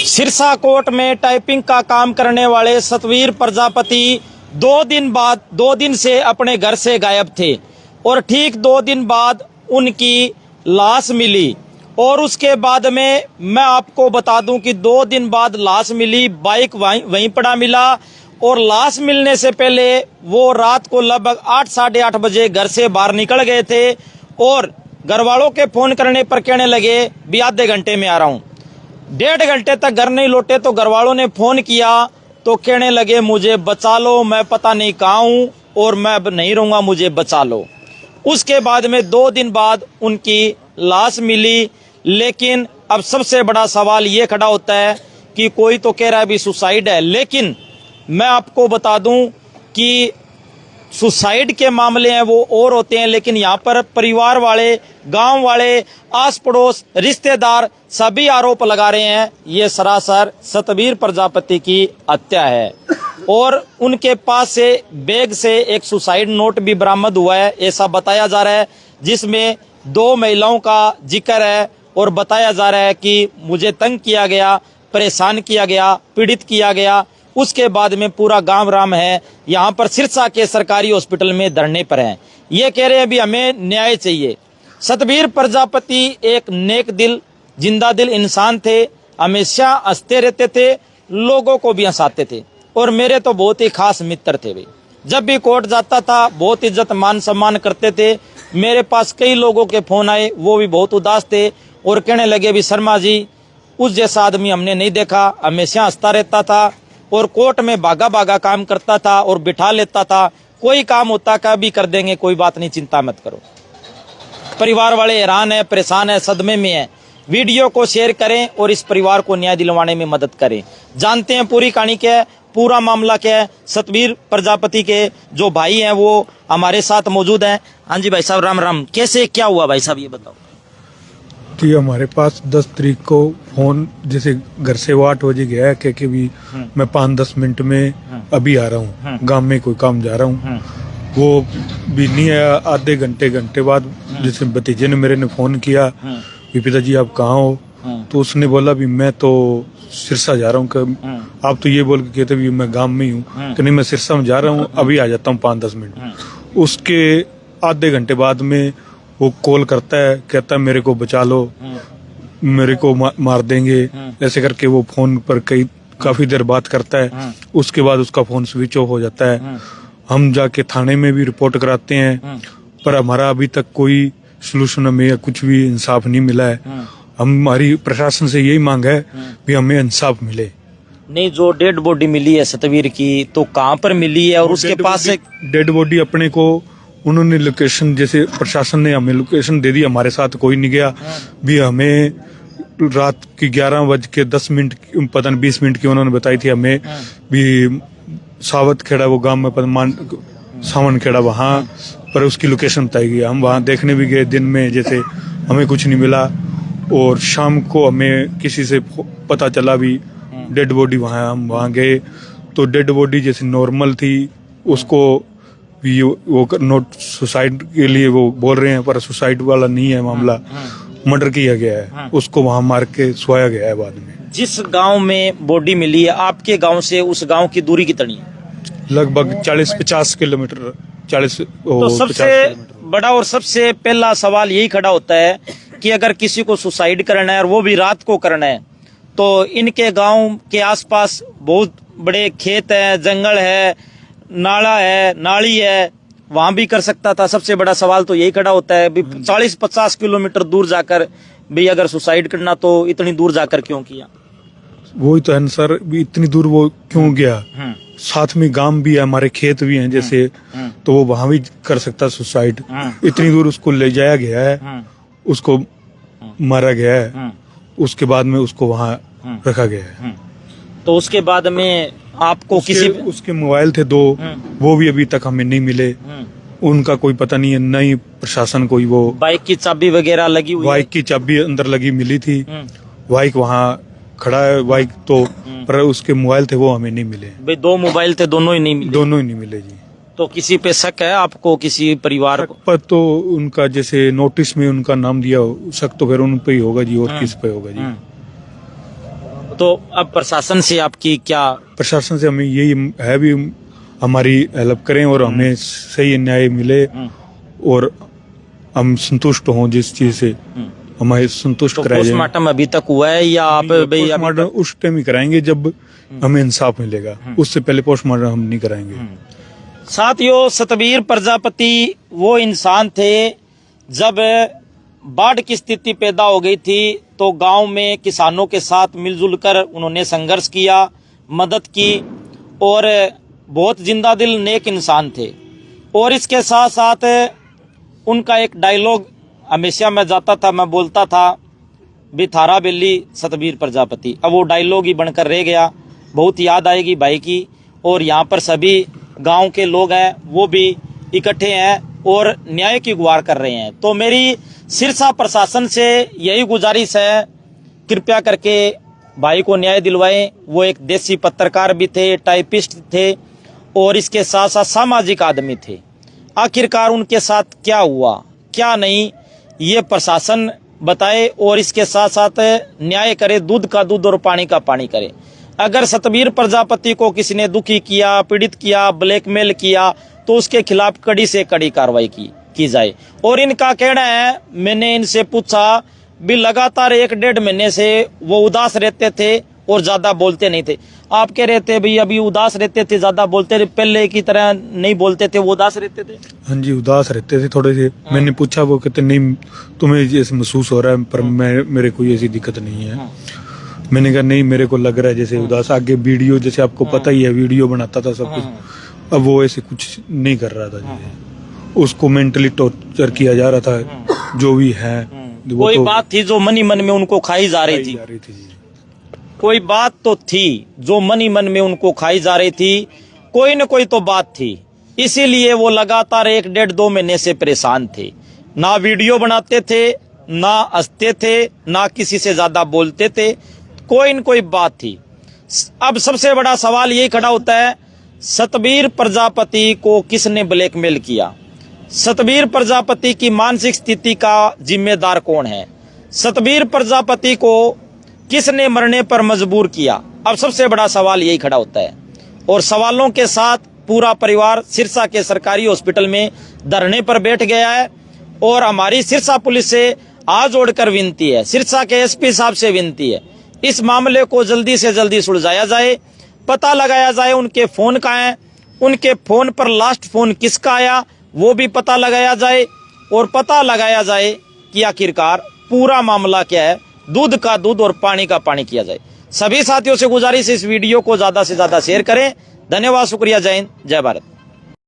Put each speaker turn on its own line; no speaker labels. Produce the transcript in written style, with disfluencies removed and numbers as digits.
Sirsa court में typing का काम करने वाले सतवीर प्रजापति 2 दिन से अपने घर से गायब थे और ठीक 2 दिन बाद उनकी लाश मिली। और उसके बाद में मैं आपको बता दूं कि 2 दिन बाद लाश मिली, बाइक वहीं पड़ा मिला। और लाश मिलने से पहले वो रात को लगभग 8 साढ़े 8 बजे घर से बाहर निकल गए थे और घर वालों के फोन करने पर कहने लगे भी आधे घंटे में आ रहा हूं। 1.5 घंटे तक घर नहीं लौटे तो घर वालों ने फोन किया तो कहने लगे मुझे बचा लो, मैं पता नहीं कहाँ हूँ और मैं अब नहीं रहूंगा, मुझे बचा लो। उसके बाद में 2 दिन बाद उनकी लाश मिली। लेकिन अब सबसे बड़ा सवाल ये खड़ा होता है कि कोई तो कह रहा है भी सुसाइड है, लेकिन मैं आपको बता दूं कि सुसाइड के मामले हैं वो और होते हैं, लेकिन यहाँ पर परिवार वाले, गांव वाले, आस पड़ोस, रिश्तेदार सभी आरोप लगा रहे हैं ये सरासर सतवीर प्रजापति की हत्या है। और उनके पास से बैग से एक सुसाइड नोट भी बरामद हुआ है, ऐसा बताया जा रहा है, जिसमें 2 महिलाओं का जिक्र है और बताया जा रहा है कि मुझे तंग किया गया, परेशान किया गया, पीड़ित किया गया। उसके बाद में पूरा गांव राम है यहाँ पर सिरसा के सरकारी हॉस्पिटल में धरने पर हैं। ये कह रहे हैं भी हमें न्याय चाहिए। सतवीर प्रजापति एक नेक दिल, जिंदा दिल इंसान थे, हमेशा हंसते रहते थे, लोगों को भी हंसाते थे और मेरे तो बहुत ही खास मित्र थे। भाई जब भी कोर्ट जाता था बहुत इज्जत मान सम्मान करते थे। मेरे पास कई लोगों के फोन आए, वो भी बहुत उदास थे और कहने लगे भी शर्मा जी उस जैसा आदमी हमने नहीं देखा, हमेशा हंसता रहता था और कोर्ट में भागा भागा काम करता था और बिठा लेता था, कोई काम होता का भी कर देंगे, कोई बात नहीं, चिंता मत करो। परिवार वाले हैरान है, परेशान है, सदमे में है। वीडियो को शेयर करें और इस परिवार को न्याय दिलवाने में मदद करें। जानते हैं पूरी कहानी क्या है, पूरा मामला क्या है। सतवीर प्रजापति के जो भाई हैं वो हमारे साथ मौजूद हैं। हाँ जी भाई साहब, राम राम। कैसे क्या हुआ भाई साहब ये बताओ।
तो ये हमारे पास 10 तारीख को फोन, जैसे घर से वो 8 बजे गया है कि भी मैं 5-10 मिनट में अभी आ रहा हूँ, गांव में कोई काम जा रहा हूँ। वो भी नहीं आया। आधे घंटे बाद जैसे भतीजे ने मेरे ने फोन किया कि पिताजी आप कहाँ हो, तो उसने बोला भी मैं तो सिरसा जा रहा हूँ। आप तो ये बोल के कहते भी मैं गांव में ही हूँ, कि नहीं मैं सिरसा में जा रहा हूँ, अभी आ जाता हूँ 5-10 मिनट। उसके आधे घंटे बाद में वो कॉल करता है, कहता है मेरे को बचा लो, मेरे को मार देंगे, ऐसे करके वो फोन पर काफी देर बात करता है। उसके बाद उसका फोन स्विच ऑफ हो जाता है। हम जाके थाने में भी रिपोर्ट कराते हैं, पर हमारा अभी तक कोई सलूशन हमें कुछ भी इंसाफ नहीं मिला है। हमारी प्रशासन से यही मांग है कि हमें इंसाफ मिले।
नहीं, जो डेड बॉडी मिली है सतवीर की, तो कहाँ पर मिली है और उसके पास से
डेड बॉडी अपने को उन्होंने लोकेशन, जैसे प्रशासन ने हमें लोकेशन दे दी, हमारे साथ कोई नहीं गया भी। हमें रात की 11:10 पता नहीं 20 मिनट की उन्होंने बताई थी हमें भी सावत खेड़ा, वो गांव में सावन खेड़ा, वहाँ पर उसकी लोकेशन बताई गई। हम वहाँ देखने भी गए दिन में, जैसे हमें कुछ नहीं मिला। और शाम को हमें किसी से पता चला भी डेड बॉडी वहाँ, हम वहाँ गए तो डेड बॉडी जैसे नॉर्मल थी। उसको भी वो नोट सुसाइड के लिए वो बोल रहे हैं, पर सुसाइड वाला नहीं है मामला, मर्डर किया गया है। उसको वहाँ मार के सोया गया है बाद में।
जिस गांव में बॉडी मिली है, आपके गांव से उस गांव की दूरी कितनी है?
लगभग 40-50 किलोमीटर। 40
तो सबसे बड़ा और सबसे पहला सवाल यही खड़ा होता है कि अगर किसी को सुसाइड करना है और वो भी रात को करना है, तो इनके गांव के आसपास बहुत बड़े खेत है, जंगल है, नाला है, नाली है, वहां भी कर सकता था। सबसे बड़ा सवाल तो यही खड़ा होता है भी 40-50 किलोमीटर दूर जाकर भी अगर सुसाइड करना तो इतनी दूर जाकर क्यों किया?
वही तो है सर, भी इतनी दूर वो क्यों गया? साथ में गांव भी है, हमारे खेत भी हैं जैसे, तो वो वहां भी कर सकता सुसाइड। इतनी दूर उसको ले जाया गया है, उसको मारा गया है, उसके बाद में उसको वहां रखा गया है।
तो उसके बाद में आपको
उसके मोबाइल थे 2, वो भी अभी तक हमें नहीं मिले। उनका कोई पता नहीं है, नहीं प्रशासन कोई। वो
बाइक की चाबी वगैरह लगी हुई,
बाइक की चाबी अंदर लगी मिली थी, बाइक वहाँ खड़ा है बाइक तो, पर उसके मोबाइल थे वो हमें नहीं मिले।
भाई 2 मोबाइल थे, दोनों ही नहीं मिले?
दोनों ही नहीं मिले जी।
तो किसी पे शक है आपको, किसी परिवार
पर? तो उनका जैसे नोटिस में उनका नाम दिया, शक तो फिर उन पे ही होगा जी, और किस पे होगा जी।
तो अब प्रशासन से आपकी क्या?
प्रशासन से हमें यही है भी हमारी हेल्प करें और हमें सही न्याय मिले और हम संतुष्ट हों जिस चीज से हमारे संतुष्ट
तो
कराया जाए।
पोस्टमार्टम अभी तक हुआ है या आप भाई अभी
पोस्टमार्टम उस टाइम ही कराएंगे जब हमें इंसाफ मिलेगा, उससे पहले पोस्टमार्टम हम नहीं कराएंगे।
साथियों, सतबीर प्रजापति वो इंसान थे, जब बाढ़ की स्थिति पैदा हो गई थी तो गांव में किसानों के साथ मिलजुल कर उन्होंने संघर्ष किया, मदद की और बहुत जिंदा दिल नेक इंसान थे। और इसके साथ साथ उनका एक डायलॉग हमेशा मैं जाता था, मैं बोलता था भी थारा बेली सतबीर प्रजापति। अब वो डायलॉग ही बनकर रह गया। बहुत याद आएगी भाई की। और यहाँ पर सभी गांव के लोग हैं वो भी इकट्ठे हैं और न्याय की गुहार कर रहे हैं। तो मेरी सिरसा प्रशासन से यही गुजारिश है, कृपया करके भाई को न्याय दिलवाएं। वो एक देसी पत्रकार भी थे, टाइपिस्ट थे और इसके साथ साथ सामाजिक आदमी थे। आखिरकार उनके साथ क्या हुआ क्या नहीं ये प्रशासन बताए और इसके साथ साथ न्याय करे, दूध का दूध और पानी का पानी करे। अगर सतबीर प्रजापति को किसी ने दुखी किया, पीड़ित किया, ब्लैकमेल किया तो उसके खिलाफ कड़ी से कड़ी कार्रवाई की जाए। और इनका कहना है, मैंने इनसे पूछा भी लगातार 1-1.5 महीने से वो उदास रहते थे और ज्यादा बोलते नहीं थे। आप कह रहे थे भाई अभी उदास रहते थे, ज्यादा बोलते थे, पहले की तरह नहीं बोलते थे, वो उदास रहते थे?
हाँ जी, उदास रहते थे थोड़े से। मैंने पूछा, वो कहते नहीं तुम्हें जैसे महसूस हो रहा है, पर मेरे कोई ऐसी दिक्कत नहीं है। मैंने कहा नहीं, मेरे को लग रहा है जैसे उदास। आगे वीडियो जैसे आपको पता ही है, वीडियो बनाता था सब कुछ। अब वो ऐसे कुछ नहीं कर रहा था जी। उसको मेंटली टॉर्चर किया जा रहा था। जो भी है
कोई तो बात थी जो मनी मन में उनको खाई जा रही थी जी। कोई बात तो थी जो मनी मन में उनको खाई जा रही थी। कोई न कोई तो बात थी, इसीलिए वो लगातार 1-1.5-2 महीने से परेशान थे। ना वीडियो बनाते थे, ना हंसते थे, ना किसी से ज्यादा बोलते थे। कोई न कोई बात थी। अब सबसे बड़ा सवाल यही खड़ा होता है, सतबीर प्रजापति को किसने ब्लैकमेल किया? सतबीर प्रजापति की मानसिक स्थिति का जिम्मेदार कौन है? सतबीर प्रजापति को किसने मरने पर मजबूर किया? अब सबसे बड़ा सवाल यही खड़ा होता है। और सवालों के साथ पूरा परिवार सिरसा के सरकारी हॉस्पिटल में धरने पर बैठ गया है। और हमारी सिरसा पुलिस से हाथ जोड़कर विनती है, सिरसा के एसपी साहब से विनती है, इस मामले को जल्दी से जल्दी सुलझाया जाए, पता लगाया जाए उनके फोन कहाँ हैं, उनके फोन पर लास्ट फोन किसका आया वो भी पता लगाया जाए और पता लगाया जाए कि आखिरकार पूरा मामला क्या है। दूध का दूध और पानी का पानी किया जाए। सभी साथियों से गुजारिश, इस वीडियो को ज्यादा से ज्यादा शेयर करें। धन्यवाद, शुक्रिया, जय हिंद, जय भारत।